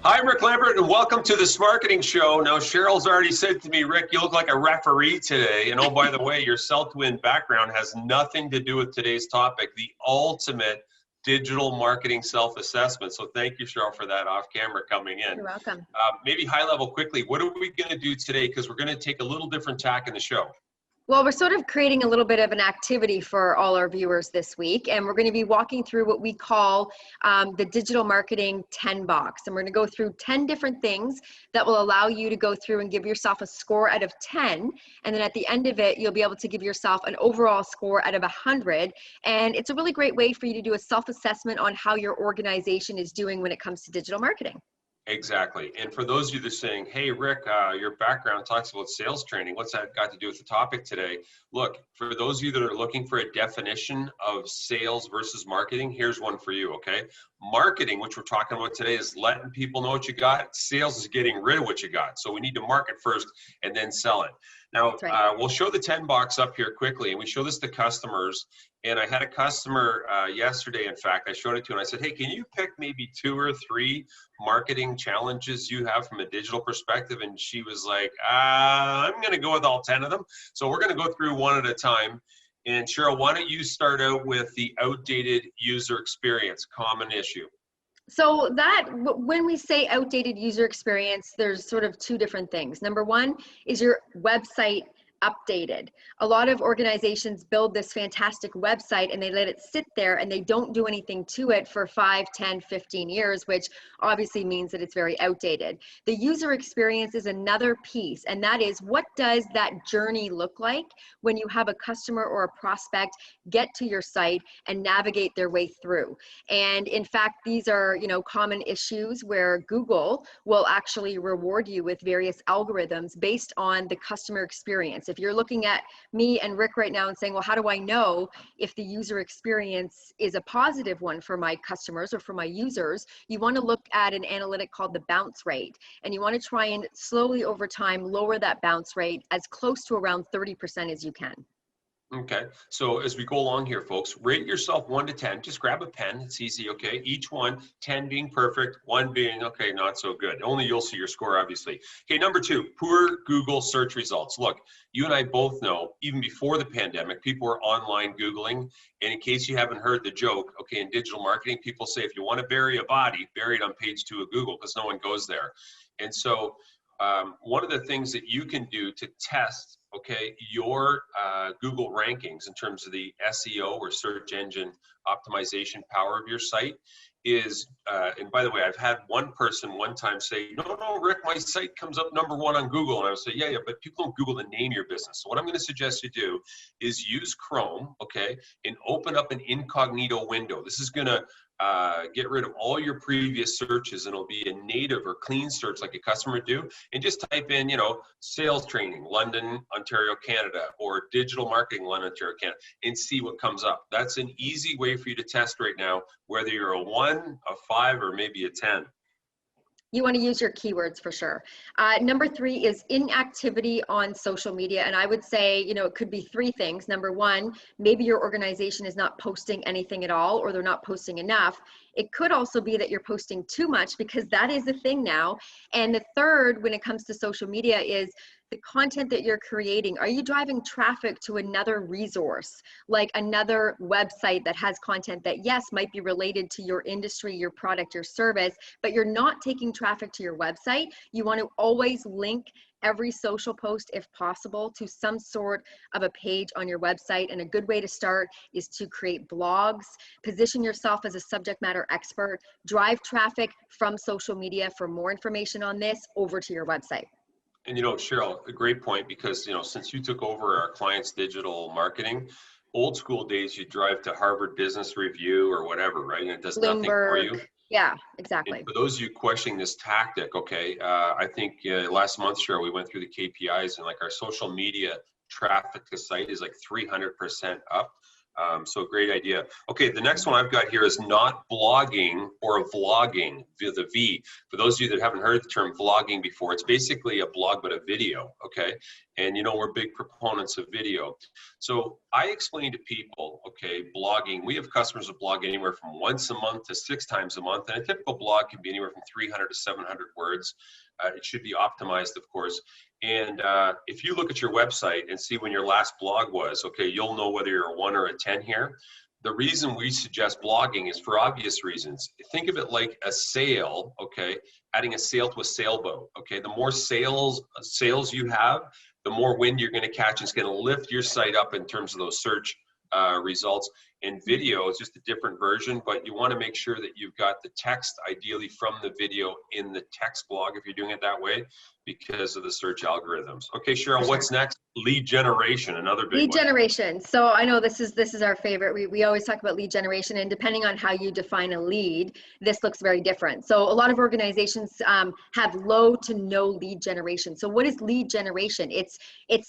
Hi, Rick Lambert, and welcome to the Smarketing Show. Now, Cheryl's already said to me, Rick, you look like a referee today. And oh, by the way, your sell-to-win background has nothing to do with today's topic, the ultimate digital marketing self-assessment. So thank you, Cheryl, for that off-camera coming in. You're welcome. Maybe high level quickly, what are we going to do today? Because we're going to take a little different tack in the show. Well, we're sort of creating a little bit of an activity for all our viewers this week, and we're going to be walking through what we call the digital marketing 10 box. And we're going to go through 10 different things that will allow you to go through and give yourself a score out of 10. And then at the end of it, you'll be able to give yourself an overall score out of 100. And it's a really great way for you to do a self-assessment on how your organization is doing when it comes to digital marketing. Exactly. And for those of you that are saying, hey, Rick, your background talks about sales training. What's that got to do with the topic today? Look, for those of you that are looking for a definition of sales versus marketing, here's one for you, okay? Marketing, which we're talking about today, is letting people know what you got. Sales is getting rid of what you got. So we need to market first and then sell it. Now, we'll show the 10 box up here quickly, and we show this to customers. And I had a customer yesterday, in fact, I showed it to him. I said, hey, can you pick maybe 2 or 3 marketing challenges you have from a digital perspective? And she was like, I'm going to go with all 10 of them. So we're going to go through one at a time. And Cheryl, why don't you start out with the outdated user experience, common issue? So that when we say outdated user experience, there's sort of 2 different things. Number one is your website updated. A lot of organizations build this fantastic website and they let it sit there and they don't do anything to it for 5, 10, 15 years, which obviously means that it's very outdated. The user experience is another piece, and that is, what does that journey look like when you have a customer or a prospect get to your site and navigate their way through? And in fact, these are, common issues where Google will actually reward you with various algorithms based on the customer experience. If you're looking at me and Rick right now and saying, well, how do I know if the user experience is a positive one for my customers or for my users? You want to look at an analytic called the bounce rate, and you want to try and slowly over time lower that bounce rate as close to around 30% as you can. Okay, so as we go along here, folks, rate yourself 1 to 10. Just grab a pen, it's easy, okay? Each one, 10 being perfect, 1 being, okay, not so good. Only you'll see your score, obviously. Okay, number 2, poor Google search results. Look, you and I both know, even before the pandemic, people were online Googling. And in case you haven't heard the joke, okay, in digital marketing, people say, if you want to bury a body, bury it on page 2 of Google, because no one goes there. And so one of the things that you can do to test, okay, your Google rankings in terms of the SEO or search engine optimization power of your site is, and by the way, I've had one person one time say, no, Rick, my site comes up number 1 on Google. And I would say, yeah, but people don't Google the name of your business. So what I'm going to suggest you do is use Chrome, okay, and open up an incognito window. This is going to get rid of all your previous searches, and it'll be a native or clean search like a customer would do, and just type in, sales training, London, Ontario, Canada, or digital marketing, London, Ontario, Canada, and see what comes up. That's an easy way for you to test right now, whether you're a 1, a 5, or maybe a 10. You want to use your keywords for sure. Number 3 is inactivity on social media. And I would say, it could be 3 things. Number 1, maybe your organization is not posting anything at all, or they're not posting enough. It could also be that you're posting too much, because that is a thing now. And the third, when it comes to social media, is the content that you're creating. Are you driving traffic to another resource, like another website that has content that, yes, might be related to your industry, your product, your service, but you're not taking traffic to your website? You want to always link every social post, if possible, to some sort of a page on your website. And a good way to start is to create blogs, position yourself as a subject matter expert, drive traffic from social media for more information on this over to your website. And Cheryl, a great point, because since you took over our clients' digital marketing, old school days, you drive to Harvard Business Review or whatever, right? And it does nothing for you. Yeah, exactly. And for those of you questioning this tactic, okay, I think last month, Cheryl, we went through the KPIs, and like our social media traffic to site is like 300% up. So great idea. Okay, the next one I've got here is not blogging or vlogging, the V. For those of you that haven't heard the term vlogging before, it's basically a blog but a video, okay? And you know, we're big proponents of video. So I explain to people, okay, blogging, we have customers that blog anywhere from once a month to 6 times a month, and a typical blog can be anywhere from 300 to 700 words. It should be optimized, of course. And if you look at your website and see when your last blog was, okay, you'll know whether you're a 1 or a 10 here. The reason we suggest blogging is for obvious reasons. Think of it like a sail, okay, adding a sail to a sailboat, okay? The more sails you have, the more wind you're going to catch. It's going to lift your site up in terms of those search results. And video is just a different version, but you want to make sure that you've got the text, ideally from the video, in the text blog if you're doing it that way, because of the search algorithms. Okay, Cheryl, what's next? Lead generation, another big lead one. generation. So I know this is our favorite. We always talk about lead generation, and depending on how you define a lead, this looks very different. So a lot of organizations have low to no lead generation. So what is lead generation? It's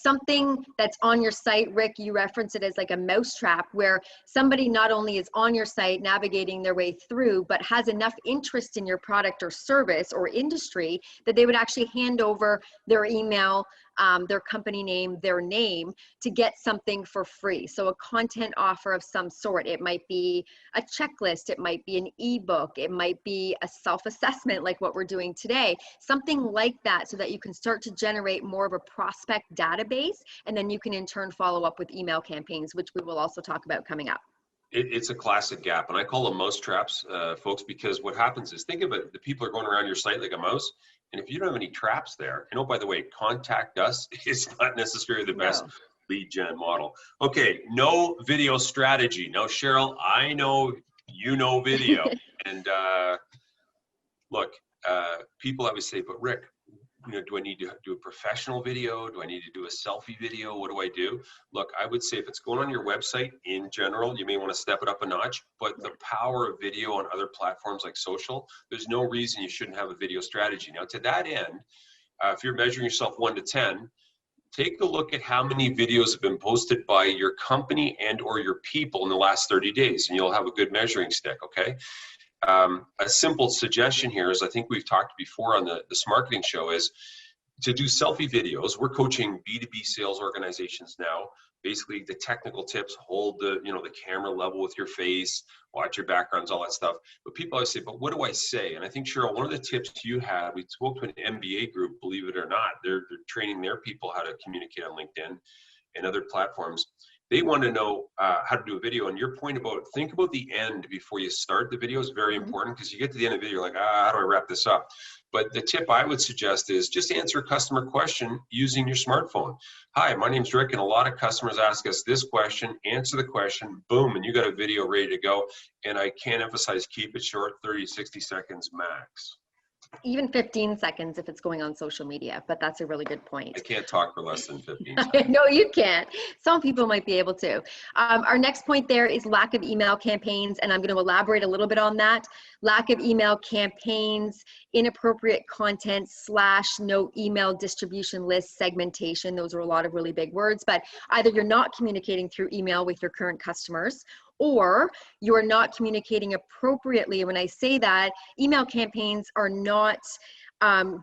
something that's on your site. Rick, you reference it as like a mousetrap, where somebody not only is on your site navigating their way through, but has enough interest in your product or service or industry that they would actually hand over their email, their company name, their name, to get something for free. So a content offer of some sort. It might be a checklist, it might be an ebook, it might be a self-assessment like what we're doing today, something like that, so that you can start to generate more of a prospect database, and then you can in turn follow up with email campaigns, which we will also talk about coming up. It's a classic gap, and I call them mouse traps, folks, because what happens is, think of it, the people are going around your site like a mouse, and if you don't have any traps there, and oh, by the way, contact us is not necessarily the best lead gen model. Okay, no video strategy. Now, Cheryl, I know you know video, and look, people always say, but Rick, you know, do I need to do a professional video? Do I need to do a selfie video? What do I do? Look, I would say if it's going on your website in general, you may want to step it up a notch, but the power of video on other platforms like social, there's no reason you shouldn't have a video strategy. Now, to that end, if you're measuring yourself 1 to 10, take a look at how many videos have been posted by your company and or your people in the last 30 days, and you'll have a good measuring stick, okay? A simple suggestion here is, I think we've talked before on the Smarketing Show, is to do selfie videos. We're coaching B2B sales organizations now. Basically, the technical tips: hold the camera level with your face, watch your backgrounds, all that stuff. But people always say, but what do I say? And I think, Cheryl, one of the tips you had, we spoke to an MBA group, believe it or not, they're training their people how to communicate on LinkedIn and other platforms. They want to know how to do a video. And your point about, think about the end before you start the video is very important, because you get to the end of the video, you're like, how do I wrap this up? But the tip I would suggest is just answer a customer question using your smartphone. Hi, my name's Rick, and a lot of customers ask us this question. Answer the question, boom, and you got a video ready to go. And I can't emphasize, keep it short, 30, 60 seconds max. Even 15 seconds if it's going on social media, but that's a really good point. I can't talk for less than 15 seconds. No, you can't. Some people might be able to. Our next point there is lack of email campaigns, and I'm going to elaborate a little bit on that. Lack of email campaigns, inappropriate content / no email distribution list, segmentation. Those are a lot of really big words, but either you're not communicating through email with your current customers, or you're not communicating appropriately. When I say that, email campaigns are not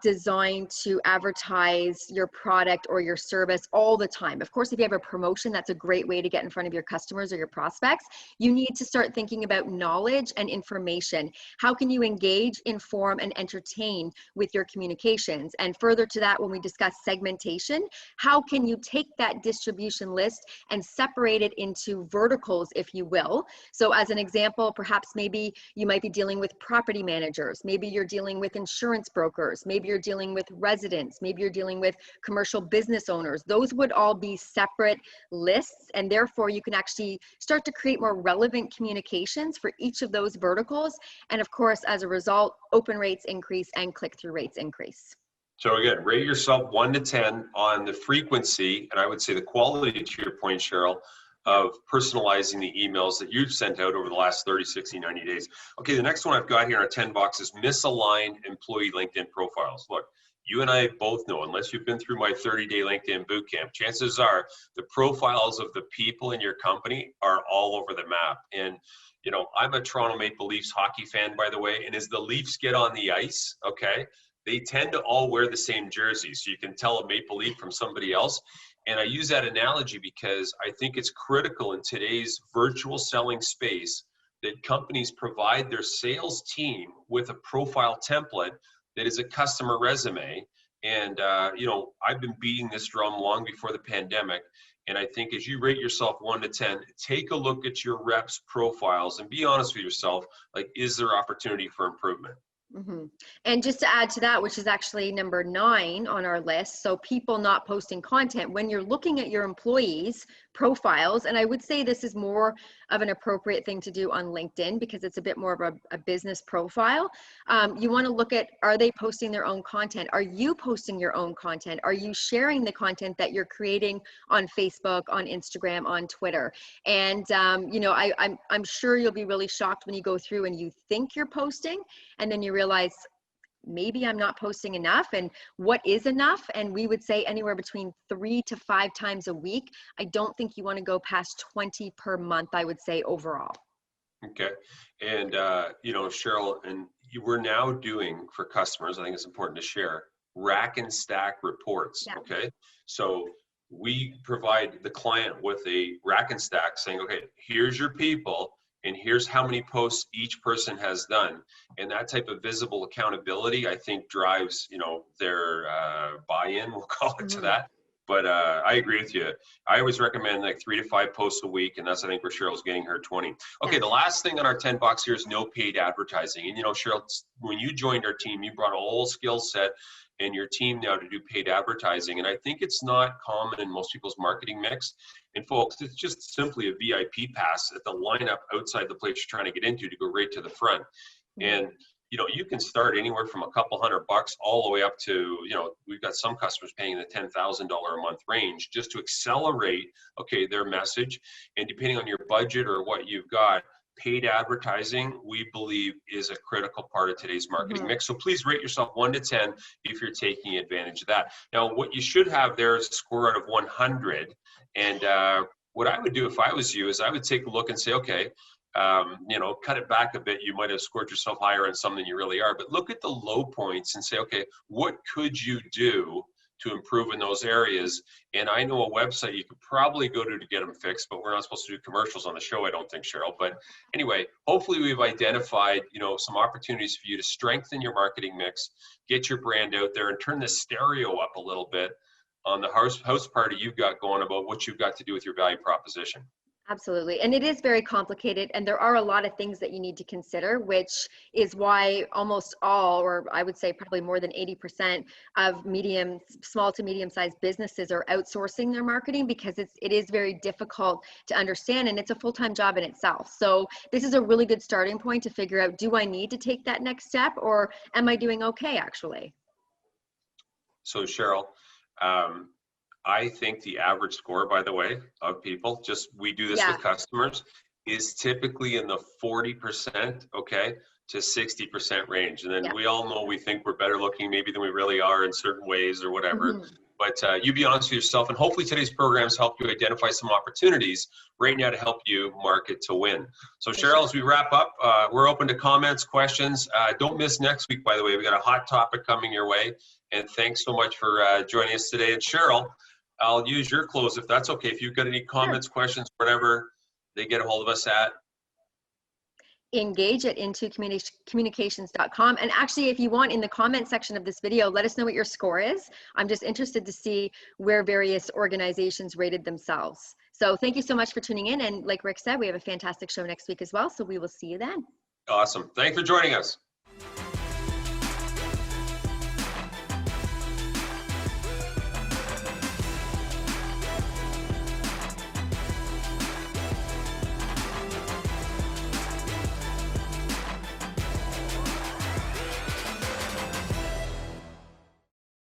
designed to advertise your product or your service all the time. Of course, if you have a promotion, that's a great way to get in front of your customers or your prospects. You need to start thinking about knowledge and information. How can you engage, inform, and entertain with your communications? And further to that, when we discuss segmentation, how can you take that distribution list and separate it into verticals, if you will? So as an example, perhaps maybe you might be dealing with property managers, maybe you're dealing with insurance brokers, maybe you're dealing with residents, maybe you're dealing with commercial business owners. Those would all be separate lists, and therefore you can actually start to create more relevant communications for each of those verticals. And of course, as a result, open rates increase and click-through rates increase. So again, rate yourself 1 to 10 on the frequency, and I would say the quality, to your point, Cheryl, of personalizing the emails that you've sent out over the last 30, 60, 90 days. Okay, the next one I've got here in our 10 box is misaligned employee LinkedIn profiles. Look, you and I both know, unless you've been through my 30-day LinkedIn bootcamp, chances are the profiles of the people in your company are all over the map. And, you know, I'm a Toronto Maple Leafs hockey fan, by the way, and as the Leafs get on the ice, okay, they tend to all wear the same jersey. So you can tell a Maple Leaf from somebody else. And I use that analogy because I think it's critical in today's virtual selling space that companies provide their sales team with a profile template that is a customer resume. And, you know, I've been beating this drum long before the pandemic. And I think as you rate yourself 1 to 10, take a look at your reps' profiles and be honest with yourself. Like, is there opportunity for improvement? Mm-hmm. And just to add to that, which is actually number 9 on our list, so people not posting content, when you're looking at your employees' profiles, and I would say this is more of an appropriate thing to do on LinkedIn because it's a bit more of a business profile. You want to look at, are they posting their own content? Are you posting your own content? Are you sharing the content that you're creating on Facebook, on Instagram, on Twitter? And, you know, I'm sure you'll be really shocked when you go through and you think you're posting, and then you realize maybe I'm not posting enough. And what is enough? And we would say anywhere between 3 to 5 times a week. I don't think you want to go past 20 per month, I would say overall. Okay. And, you know, Cheryl, and we're now doing for customers, I think it's important to share, rack and stack reports. Yeah. Okay. So we provide the client with a rack and stack saying, okay, here's your people, and here's how many posts each person has done. And that type of visible accountability, I think, drives, you know, their buy-in, we'll call it, to that. But I agree with you. I always recommend like 3 to 5 posts a week, and that's, I think, where Cheryl's getting her 20. Okay, the last thing on our 10 box here is no paid advertising. And, you know, Cheryl, when you joined our team, you brought a whole skill set in your team now to do paid advertising. And I think it's not common in most people's marketing mix. And folks, it's just simply a VIP pass at the lineup outside the place you're trying to get into to go right to the front. And, you know, you can start anywhere from a couple $100 all the way up to, you know, we've got some customers paying in the $10,000 a month range just to accelerate, okay, their message. And depending on your budget or what you've got, paid advertising, we believe, is a critical part of today's marketing mix. So please rate yourself 1 to 10 if you're taking advantage of that. Now, what you should have there is a score out of 100. And what I would do if I was you is I would take a look and say, okay, you know, cut it back a bit. You might have scored yourself higher on some than you really are, but look at the low points and say, okay, what could you do to improve in those areas? And I know a website you could probably go to get them fixed, but we're not supposed to do commercials on the show, I don't think, Cheryl. But anyway, hopefully we've identified, you know, some opportunities for you to strengthen your marketing mix, get your brand out there, and turn the stereo up a little bit on the house party you've got going about what you've got to do with your value proposition. Absolutely. And it is very complicated. And there are a lot of things that you need to consider, which is why almost all, or I would say probably more than 80% of small to medium sized businesses are outsourcing their marketing because it is very difficult to understand, and it's a full-time job in itself. So this is a really good starting point to figure out, do I need to take that next step, or am I doing okay actually? So Cheryl, I think the average score, by the way, of people, just we do this with customers, is typically in the 40%, okay, to 60% range. And then we all know we think we're better looking maybe than we really are in certain ways or whatever. But you be honest with yourself, and hopefully today's programs help you identify some opportunities right now to help you market to win. So Cheryl, as we wrap up, we're open to comments, questions. Don't miss next week, by the way. We got a hot topic coming your way. And thanks so much for joining us today. And Cheryl, I'll use your close if that's okay. If you've got any comments, questions, whatever, they get a hold of us at engage at intocommunications.com. And actually, if you want, in the comment section of this video, let us know what your score is. I'm just interested to see where various organizations rated themselves. So thank you so much for tuning in. And like Rick said, we have a fantastic show next week as well. So we will see you then. Awesome. Thanks for joining us.